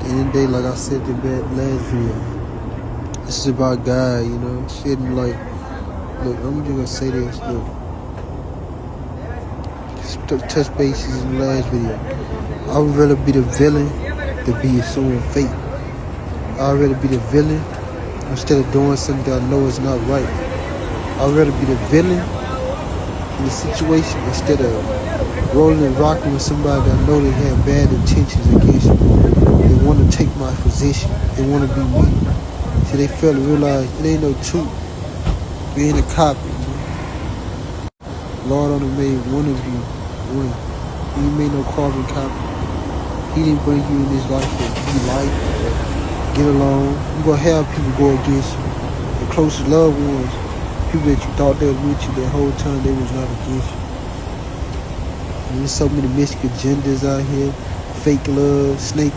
end of the day, like I said in the last video, this is about God, you know, shitting like, look, I'm just gonna say this, look, just touch bases in the last video. I would rather be the villain than be assuming fate. I'd rather be the villain instead of doing something that I know is not right. I'd rather be the villain in the situation instead of rolling and rocking with somebody that I know they have bad intentions against me. They want to take my position. They want to be me. So they fail to realize it ain't no truth. We ain't a copy. Lord only made one of you, one. He ain't made no carbon copy. He didn't bring you in this life to be like, get along. You're going to have people go against you. The closest loved ones, people that you thought they were with you the whole time, they was not against you. And there's so many mystic agendas out here, fake love, snake